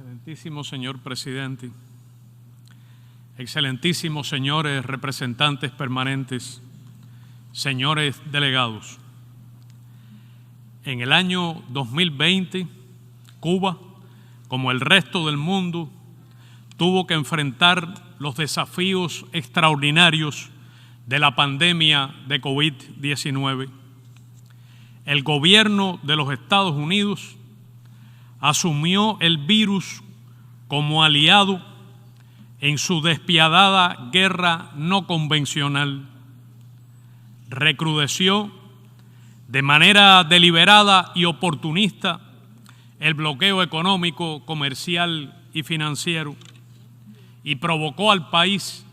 Excelentísimo señor presidente, excelentísimos señores representantes permanentes, señores delegados. En el año 2020, Cuba, como el resto del mundo, tuvo que enfrentar los desafíos extraordinarios de la pandemia de COVID-19. El gobierno de los Estados Unidos asumió el virus como aliado en su despiadada guerra no convencional. Recrudeció de manera deliberada y oportunista el bloqueo económico, comercial y financiero y provocó al país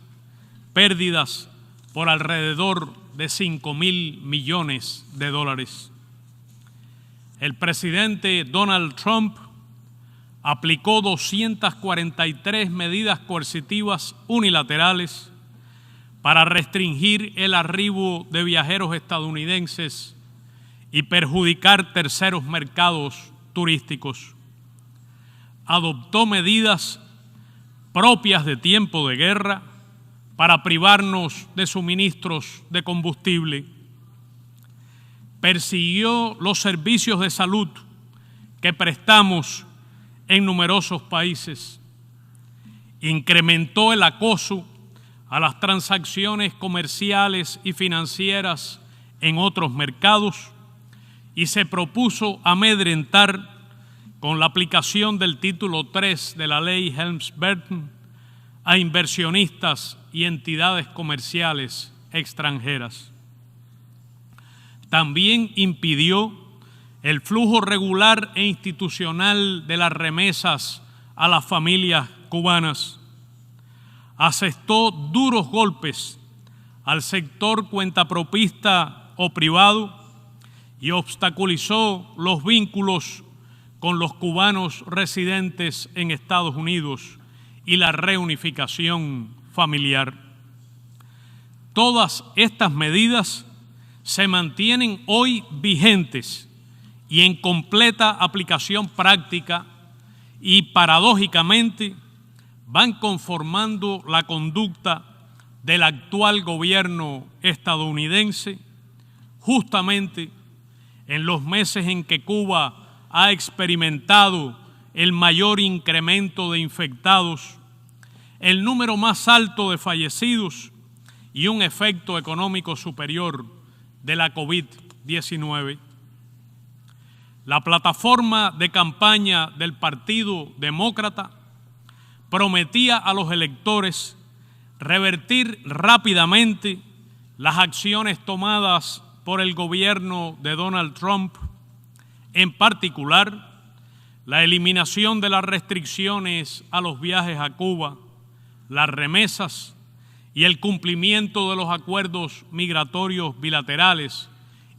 pérdidas por alrededor de 5.000 millones de dólares. El presidente Donald Trump aplicó 243 medidas coercitivas unilaterales para restringir el arribo de viajeros estadounidenses y perjudicar terceros mercados turísticos. Adoptó medidas propias de tiempo de guerra para privarnos de suministros de combustible. Persiguió los servicios de salud que prestamos en numerosos países. Incrementó el acoso a las transacciones comerciales y financieras en otros mercados y se propuso amedrentar con la aplicación del título 3 de la ley Helms-Burton a inversionistas y entidades comerciales extranjeras. También impidió el flujo regular e institucional de las remesas a las familias cubanas. Asestó duros golpes al sector cuentapropista o privado y obstaculizó los vínculos con los cubanos residentes en Estados Unidos y la reunificación familiar. Todas estas medidas se mantienen hoy vigentes y en completa aplicación práctica y paradójicamente van conformando la conducta del actual gobierno estadounidense justamente en los meses en que Cuba ha experimentado el mayor incremento de infectados, el número más alto de fallecidos y un efecto económico superior de la COVID-19. La plataforma de campaña del Partido Demócrata prometía a los electores revertir rápidamente las acciones tomadas por el gobierno de Donald Trump, en particular la eliminación de las restricciones a los viajes a Cuba, las remesas y el cumplimiento de los acuerdos migratorios bilaterales,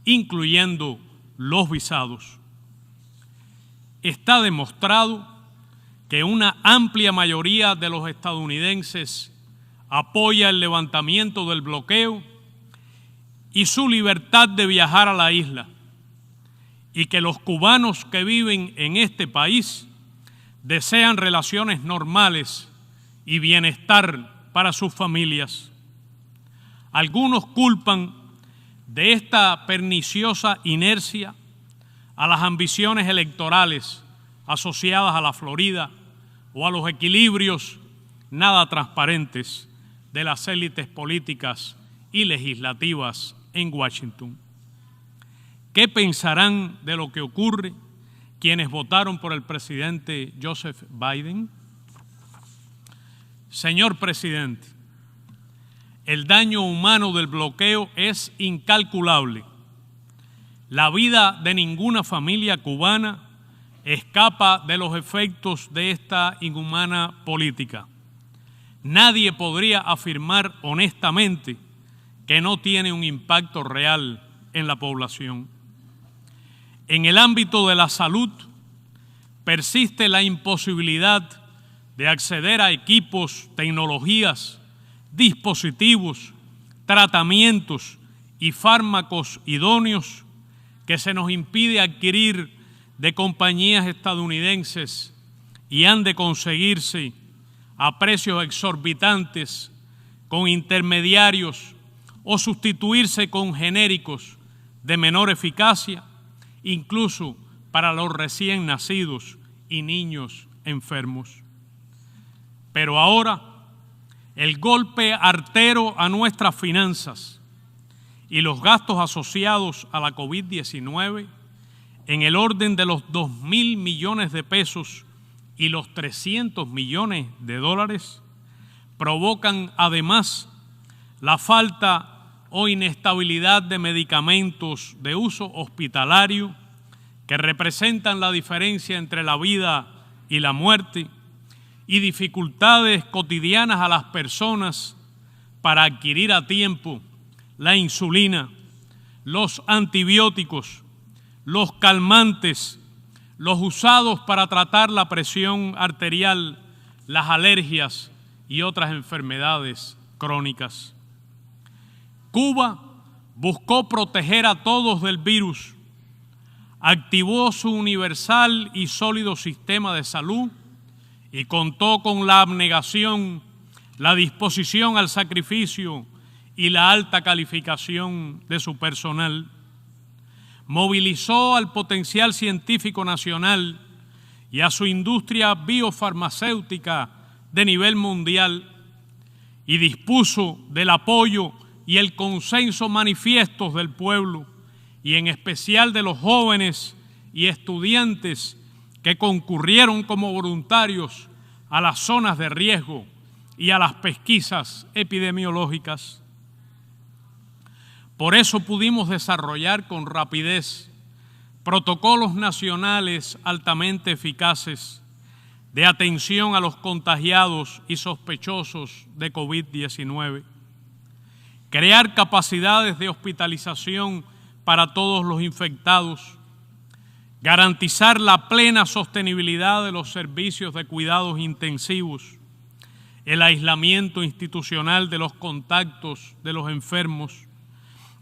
incluyendo los visados. Está demostrado que una amplia mayoría de los estadounidenses apoya el levantamiento del bloqueo y su libertad de viajar a la isla, y que los cubanos que viven en este país desean relaciones normales y bienestar para sus familias. Algunos culpan de esta perniciosa inercia a las ambiciones electorales asociadas a la Florida o a los equilibrios nada transparentes de las élites políticas y legislativas en Washington. ¿Qué pensarán de lo que ocurre quienes votaron por el presidente Joseph Biden? Señor presidente, el daño humano del bloqueo es incalculable. La vida de ninguna familia cubana escapa de los efectos de esta inhumana política. Nadie podría afirmar honestamente que no tiene un impacto real en la población. En el ámbito de la salud, persiste la imposibilidad de acceder a equipos, tecnologías, dispositivos, tratamientos y fármacos idóneos que se nos impide adquirir de compañías estadounidenses y han de conseguirse a precios exorbitantes con intermediarios o sustituirse con genéricos de menor eficacia, incluso para los recién nacidos y niños enfermos. Pero ahora, el golpe artero a nuestras finanzas y los gastos asociados a la COVID-19 en el orden de los 2.000 millones de pesos y los 300 millones de dólares provocan además la falta o inestabilidad de medicamentos de uso hospitalario que representan la diferencia entre la vida y la muerte, y dificultades cotidianas a las personas para adquirir a tiempo la insulina, los antibióticos, los calmantes, los usados para tratar la presión arterial, las alergias y otras enfermedades crónicas. Cuba buscó proteger a todos del virus, activó su universal y sólido sistema de salud y contó con la abnegación, la disposición al sacrificio y la alta calificación de su personal. Movilizó al potencial científico nacional y a su industria biofarmacéutica de nivel mundial y dispuso del apoyo y el consenso manifiestos del pueblo y en especial de los jóvenes y estudiantes que concurrieron como voluntarios a las zonas de riesgo y a las pesquisas epidemiológicas. Por eso pudimos desarrollar con rapidez protocolos nacionales altamente eficaces de atención a los contagiados y sospechosos de COVID-19, crear capacidades de hospitalización para todos los infectados, garantizar la plena sostenibilidad de los servicios de cuidados intensivos, el aislamiento institucional de los contactos de los enfermos,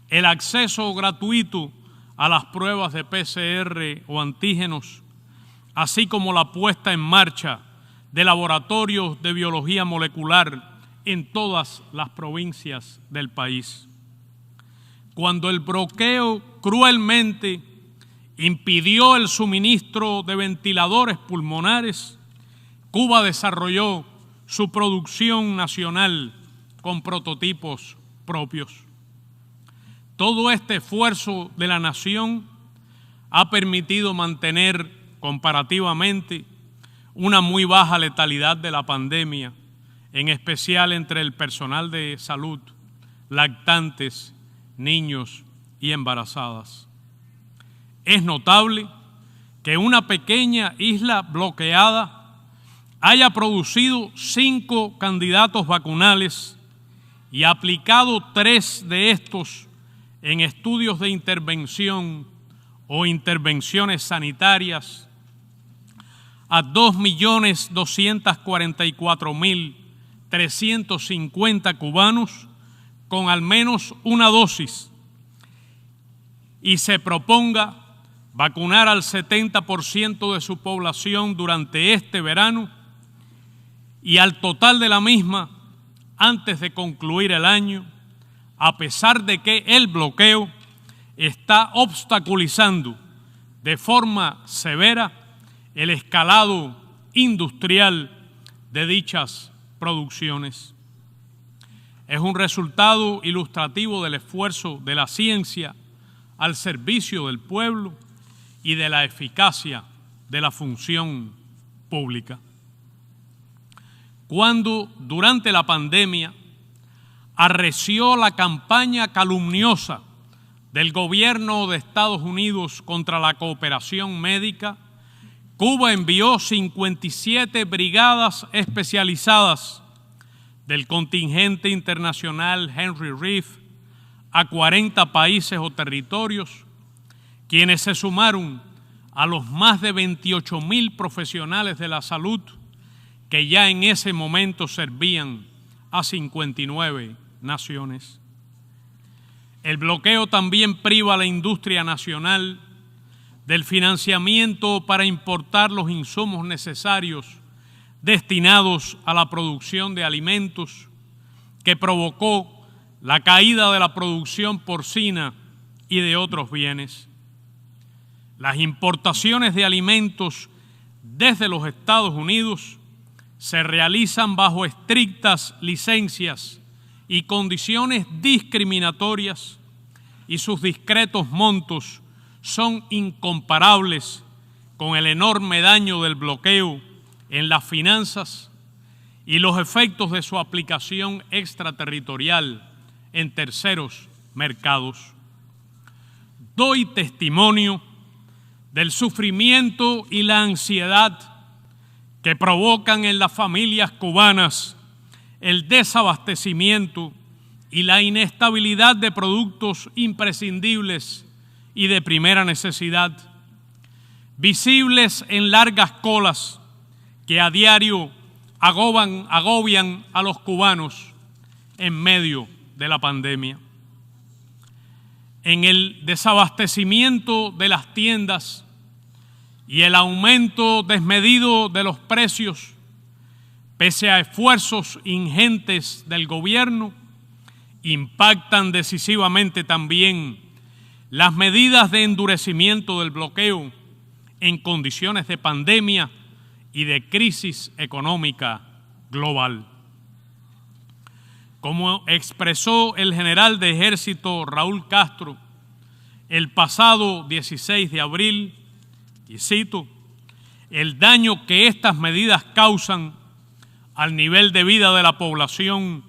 el acceso gratuito a las pruebas de PCR o antígenos, así como la puesta en marcha de laboratorios de biología molecular en todas las provincias del país. Cuando el bloqueo cruelmente impidió el suministro de ventiladores pulmonares, Cuba desarrolló su producción nacional con prototipos propios. Todo este esfuerzo de la nación ha permitido mantener comparativamente una muy baja letalidad de la pandemia, en especial entre el personal de salud, lactantes, niños y embarazadas. Es notable que una pequeña isla bloqueada haya producido 5 candidatos vacunales y aplicado 3 de estos en estudios de intervención o intervenciones sanitarias a 2.244.350 cubanos con al menos una dosis y se proponga vacunar al 70% de su población durante este verano y al total de la misma antes de concluir el año, a pesar de que el bloqueo está obstaculizando de forma severa el escalado industrial de dichas producciones. Es un resultado ilustrativo del esfuerzo de la ciencia al servicio del pueblo y de la eficacia de la función pública. Cuando durante la pandemia arreció la campaña calumniosa del gobierno de Estados Unidos contra la cooperación médica, Cuba envió 57 brigadas especializadas del contingente internacional Henry Reeve a 40 países o territorios, quienes se sumaron a los más de 28.000 profesionales de la salud que ya en ese momento servían a 59 naciones. El bloqueo también priva a la industria nacional del financiamiento para importar los insumos necesarios destinados a la producción de alimentos, que provocó la caída de la producción porcina y de otros bienes. Las importaciones de alimentos desde los Estados Unidos se realizan bajo estrictas licencias y condiciones discriminatorias, y sus discretos montos son incomparables con el enorme daño del bloqueo en las finanzas y los efectos de su aplicación extraterritorial en terceros mercados. Doy testimonio del sufrimiento y la ansiedad que provocan en las familias cubanas el desabastecimiento y la inestabilidad de productos imprescindibles y de primera necesidad, visibles en largas colas que a diario agobian a los cubanos en medio de la pandemia. En el desabastecimiento de las tiendas y el aumento desmedido de los precios, pese a esfuerzos ingentes del gobierno, impactan decisivamente también las medidas de endurecimiento del bloqueo en condiciones de pandemia y de crisis económica global. Como expresó el general de ejército Raúl Castro el pasado 16 de abril, y cito: el daño que estas medidas causan al nivel de vida de la población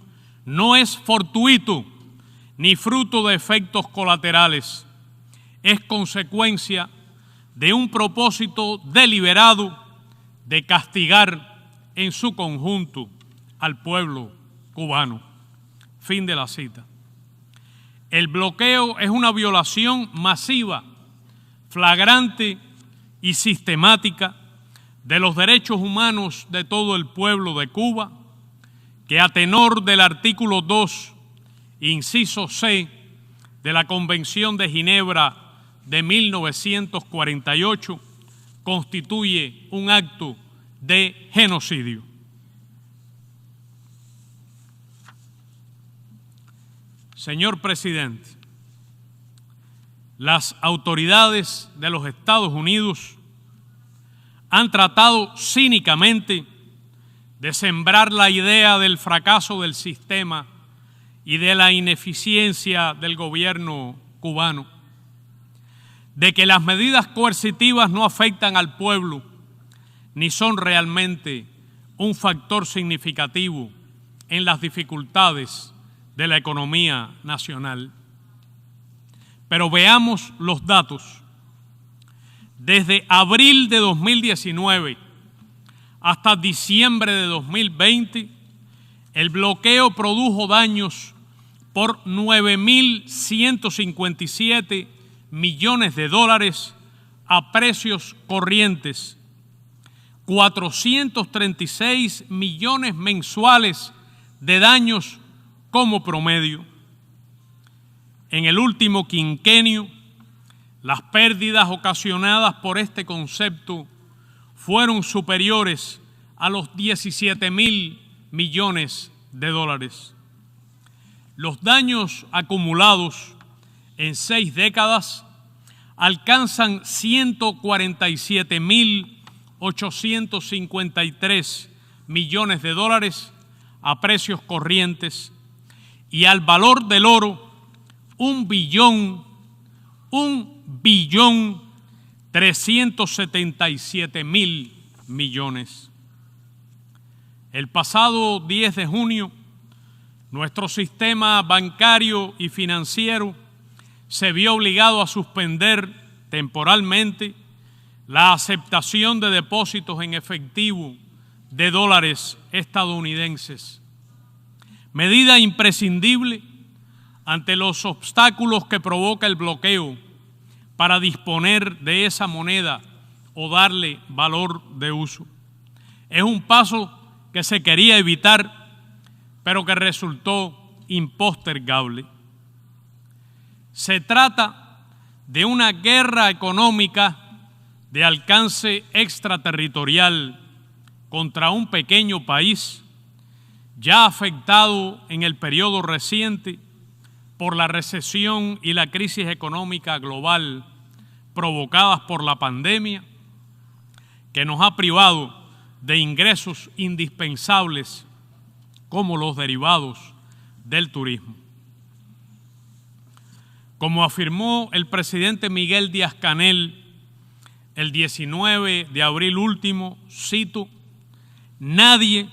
no es fortuito ni fruto de efectos colaterales, es consecuencia de un propósito deliberado de castigar en su conjunto al pueblo cubano. Fin de la cita. El bloqueo es una violación masiva, flagrante y sistemática de los derechos humanos de todo el pueblo de Cuba, que a tenor del artículo 2, inciso C, de la Convención de Ginebra de 1948, constituye un acto de genocidio. Señor presidente, las autoridades de los Estados Unidos han tratado cínicamente de sembrar la idea del fracaso del sistema y de la ineficiencia del gobierno cubano, de que las medidas coercitivas no afectan al pueblo ni son realmente un factor significativo en las dificultades de la economía nacional. Pero veamos los datos. Desde abril de 2019 hasta diciembre de 2020, el bloqueo produjo daños por 9.157 millones de dólares a precios corrientes, 436 millones mensuales de daños como promedio. En el último quinquenio, las pérdidas ocasionadas por este concepto fueron superiores a los 17.000 millones de dólares. Los daños acumulados en 6 décadas alcanzan 147.853 millones de dólares a precios corrientes, y al valor del oro, 1.377.000 millones. El pasado 10 de junio, nuestro sistema bancario y financiero se vio obligado a suspender temporalmente la aceptación de depósitos en efectivo de dólares estadounidenses, medida imprescindible ante los obstáculos que provoca el bloqueo para disponer de esa moneda o darle valor de uso. Es un paso que se quería evitar, pero que resultó impostergable. Se trata de una guerra económica de alcance extraterritorial contra un pequeño país ya afectado en el periodo reciente por la recesión y la crisis económica global provocadas por la pandemia, que nos ha privado de ingresos indispensables como los derivados del turismo. Como afirmó el presidente Miguel Díaz-Canel el 19 de abril último, cito: nadie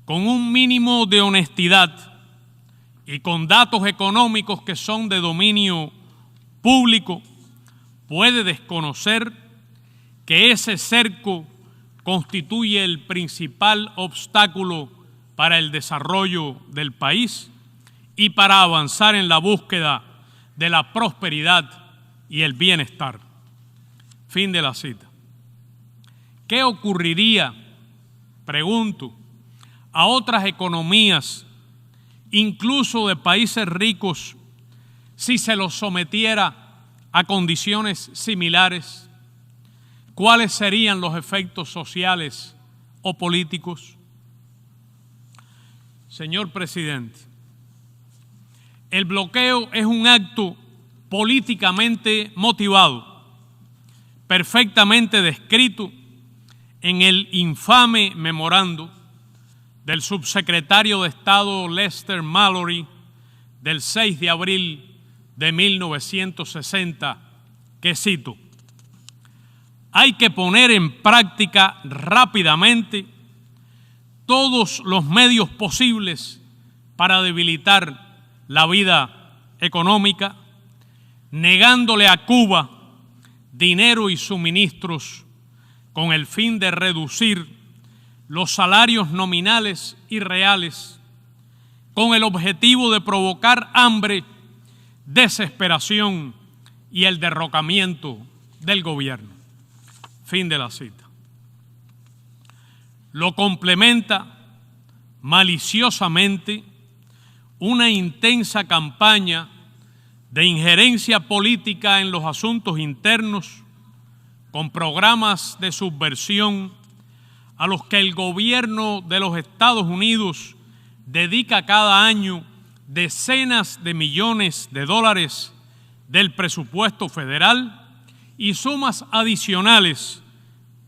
con un mínimo de honestidad y con datos económicos que son de dominio público puede desconocer que ese cerco constituye el principal obstáculo para el desarrollo del país y para avanzar en la búsqueda de la prosperidad y el bienestar. Fin de la cita. ¿Qué ocurriría, pregunto, a otras economías, incluso de países ricos, si se los sometiera a condiciones similares? ¿Cuáles serían los efectos sociales o políticos? Señor presidente, el bloqueo es un acto políticamente motivado, perfectamente descrito en el infame memorando del subsecretario de Estado Lester Mallory del 6 de abril de 1960, que cito: hay que poner en práctica rápidamente todos los medios posibles para debilitar la vida económica, negándole a Cuba dinero y suministros con el fin de reducir los salarios nominales y reales, con el objetivo de provocar hambre, desesperación y el derrocamiento del gobierno. Fin de la cita. Lo complementa maliciosamente una intensa campaña de injerencia política en los asuntos internos, con programas de subversión a los que el gobierno de los Estados Unidos dedica cada año decenas de millones de dólares del presupuesto federal y sumas adicionales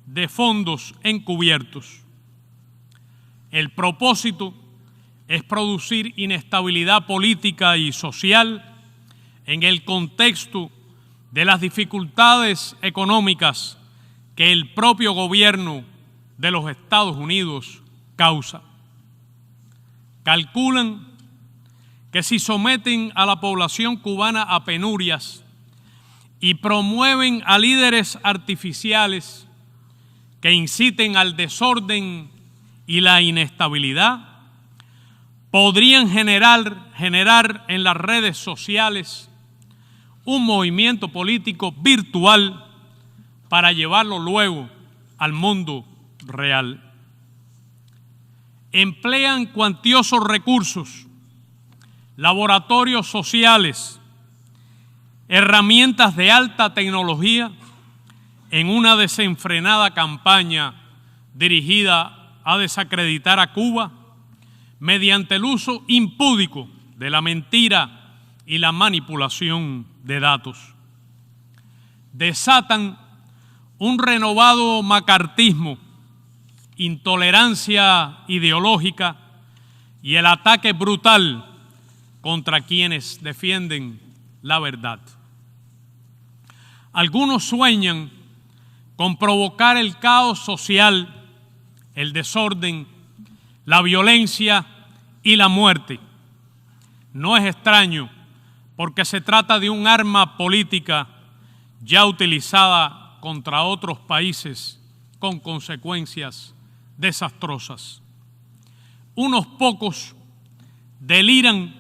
de fondos encubiertos. El propósito es producir inestabilidad política y social en el contexto de las dificultades económicas que el propio gobierno de los Estados Unidos causa. Calculan que si someten a la población cubana a penurias y promueven a líderes artificiales que inciten al desorden y la inestabilidad, podrían generar en las redes sociales un movimiento político virtual para llevarlo luego al mundo real. Emplean cuantiosos recursos, laboratorios sociales, herramientas de alta tecnología en una desenfrenada campaña dirigida a desacreditar a Cuba mediante el uso impúdico de la mentira y la manipulación de datos. Desatan un renovado macartismo, intolerancia ideológica y el ataque brutal contra quienes defienden la verdad. Algunos sueñan con provocar el caos social, el desorden, la violencia y la muerte. No es extraño, porque se trata de un arma política ya utilizada contra otros países con consecuencias desastrosas. Unos pocos deliran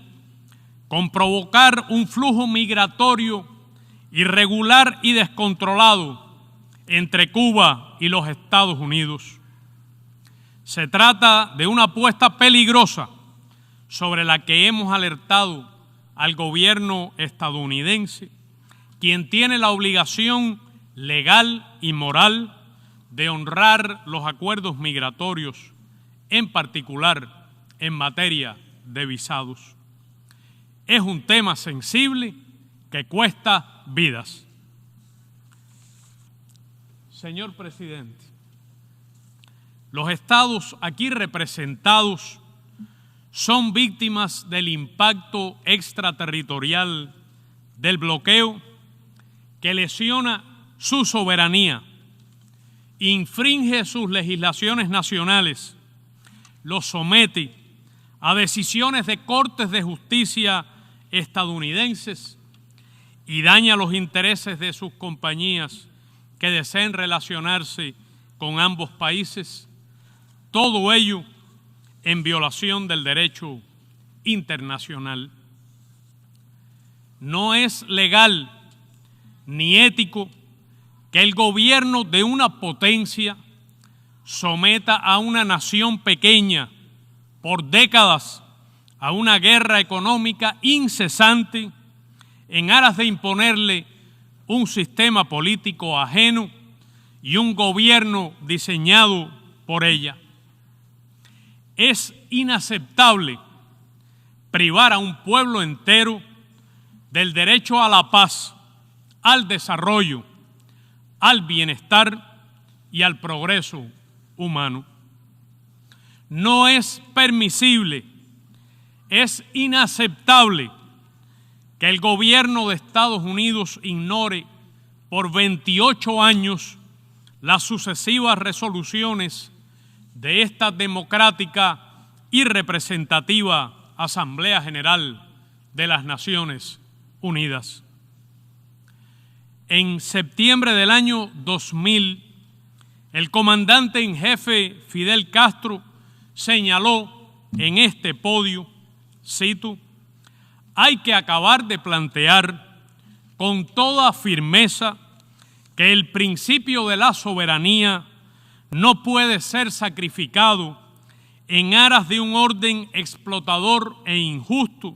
con provocar un flujo migratorio irregular y descontrolado entre Cuba y los Estados Unidos. Se trata de una apuesta peligrosa sobre la que hemos alertado al gobierno estadounidense, quien tiene la obligación legal y moral de honrar los acuerdos migratorios, en particular en materia de visados. Es un tema sensible que cuesta vidas. Señor presidente, los estados aquí representados son víctimas del impacto extraterritorial del bloqueo que lesiona su soberanía, infringe sus legislaciones nacionales, los somete a decisiones de cortes de justicia estadounidenses y daña los intereses de sus compañías que deseen relacionarse con ambos países, todo ello en violación del derecho internacional. No es legal ni ético que el gobierno de una potencia someta a una nación pequeña por décadas a una guerra económica incesante en aras de imponerle un sistema político ajeno y un gobierno diseñado por ella. Es inaceptable privar a un pueblo entero del derecho a la paz, al desarrollo, al bienestar y al progreso humano. No es permisible, es inaceptable que el gobierno de Estados Unidos ignore por 28 años las sucesivas resoluciones de esta democrática y representativa Asamblea General de las Naciones Unidas. En septiembre del año 2000, el comandante en jefe Fidel Castro señaló en este podio, cito, hay que acabar de plantear con toda firmeza que el principio de la soberanía no puede ser sacrificado en aras de un orden explotador e injusto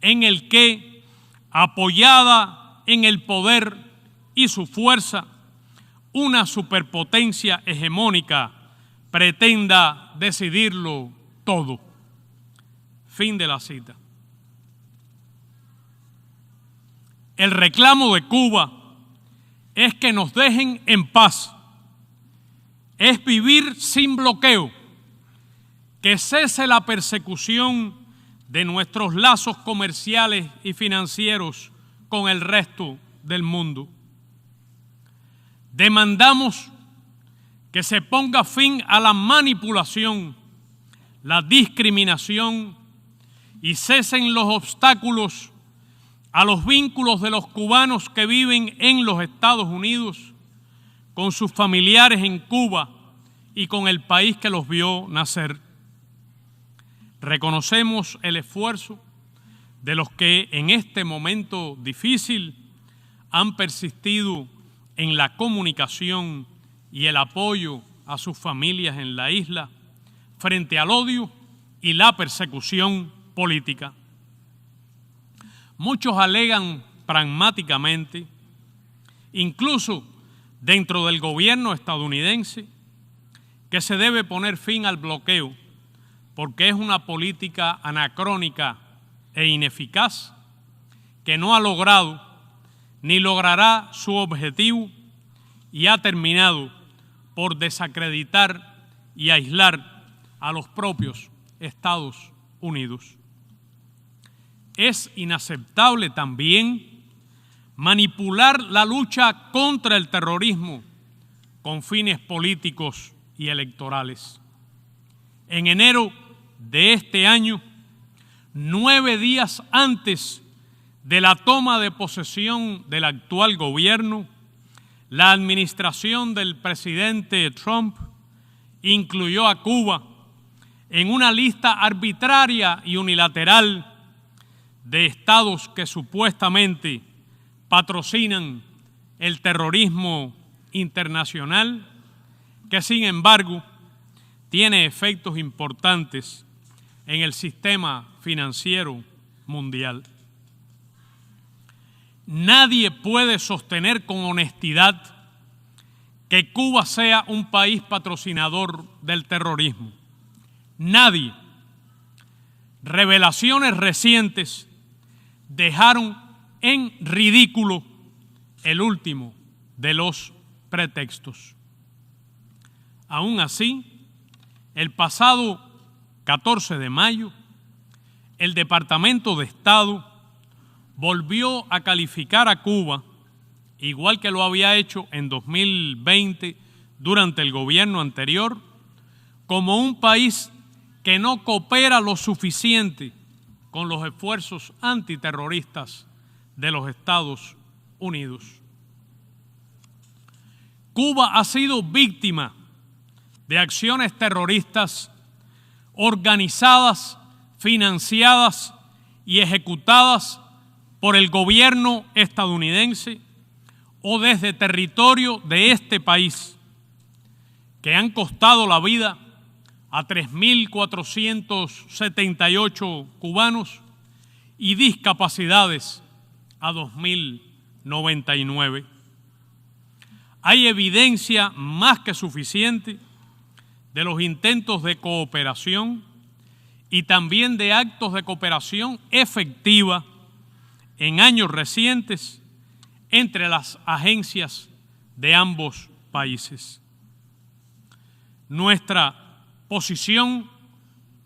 en el que, apoyada en el poder y su fuerza, una superpotencia hegemónica pretenda decidirlo todo. Fin de la cita. El reclamo de Cuba es que nos dejen en paz, es vivir sin bloqueo, que cese la persecución de nuestros lazos comerciales y financieros con el resto del mundo. Demandamos que se ponga fin a la manipulación, la discriminación y cesen los obstáculos a los vínculos de los cubanos que viven en los Estados Unidos con sus familiares en Cuba y con el país que los vio nacer. Reconocemos el esfuerzo de los que en este momento difícil han persistido en la comunicación y el apoyo a sus familias en la isla frente al odio y la persecución política. Muchos alegan pragmáticamente, incluso dentro del gobierno estadounidense, que se debe poner fin al bloqueo porque es una política anacrónica e ineficaz que no ha logrado ni logrará su objetivo y ha terminado por desacreditar y aislar a los propios Estados Unidos. Es inaceptable también manipular la lucha contra el terrorismo con fines políticos y electorales. En enero de este año, 9 días antes de la toma de posesión del actual gobierno, la administración del presidente Trump incluyó a Cuba en una lista arbitraria y unilateral de estados que supuestamente patrocinan el terrorismo internacional, que sin embargo tiene efectos importantes en el sistema financiero mundial. Nadie puede sostener con honestidad que Cuba sea un país patrocinador del terrorismo. Nadie. Revelaciones recientes dejaron en ridículo el último de los pretextos. Aún así, el pasado 14 de mayo, el Departamento de Estado volvió a calificar a Cuba, igual que lo había hecho en 2020 durante el gobierno anterior, como un país que no coopera lo suficiente con los esfuerzos antiterroristas de los Estados Unidos. Cuba ha sido víctima de acciones terroristas organizadas, financiadas y ejecutadas por el gobierno estadounidense o desde territorio de este país, que han costado la vida a 3.478 cubanos y discapacidades a 2.099. Hay evidencia más que suficiente de los intentos de cooperación y también de actos de cooperación efectiva en años recientes entre las agencias de ambos países. Nuestra posición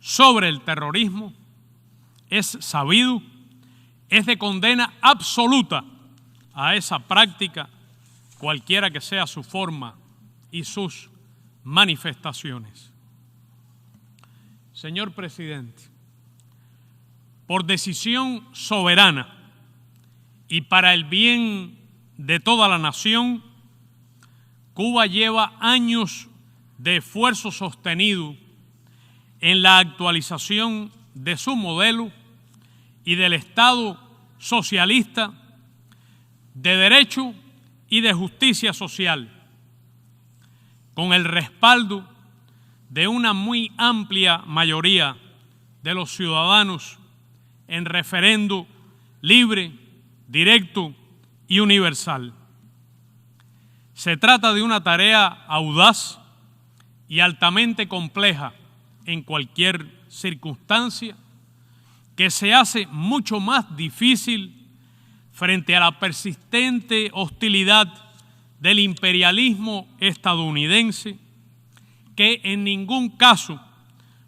sobre el terrorismo es sabido, es de condena absoluta a esa práctica, cualquiera que sea su forma y sus manifestaciones. Señor presidente, por decisión soberana y para el bien de toda la nación, Cuba lleva años de esfuerzo sostenido en la actualización de su modelo y del Estado socialista de derecho y de justicia social, con el respaldo de una muy amplia mayoría de los ciudadanos en referendo libre, directo y universal. Se trata de una tarea audaz y altamente compleja en cualquier circunstancia, que se hace mucho más difícil frente a la persistente hostilidad del imperialismo estadounidense, que en ningún caso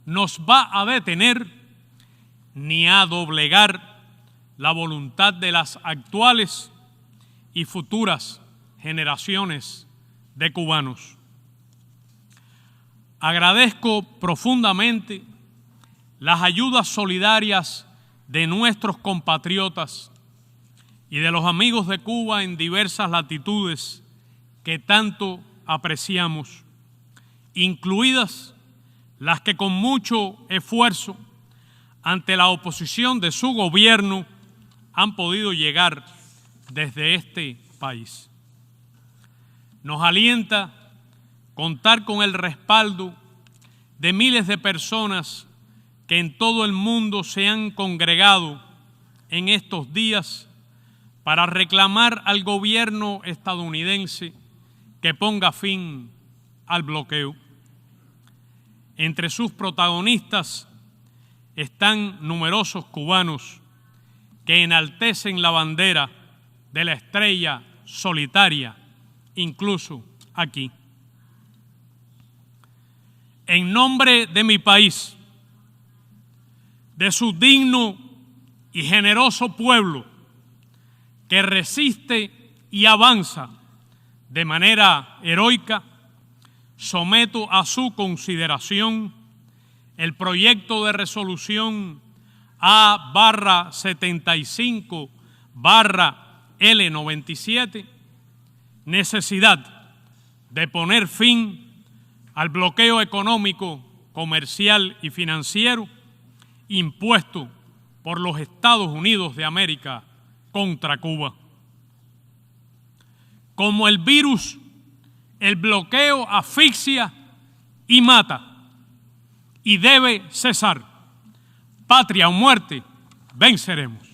nos va a detener ni a doblegar la voluntad de las actuales y futuras generaciones de cubanos. Agradezco profundamente las ayudas solidarias de nuestros compatriotas y de los amigos de Cuba en diversas latitudes que tanto apreciamos, incluidas las que con mucho esfuerzo ante la oposición de su gobierno han podido llegar desde este país. Nos alienta contar con el respaldo de miles de personas que en todo el mundo se han congregado en estos días para reclamar al gobierno estadounidense que ponga fin al bloqueo. Entre sus protagonistas están numerosos cubanos que enaltecen la bandera de la estrella solitaria, incluso aquí. En nombre de mi país, de su digno y generoso pueblo que resiste y avanza de manera heroica, someto a su consideración el proyecto de resolución A/75/L97, necesidad de poner fin al bloqueo económico, comercial y financiero impuesto por los Estados Unidos de América contra Cuba. Como el virus, el bloqueo asfixia y mata, y debe cesar. Patria o muerte, venceremos.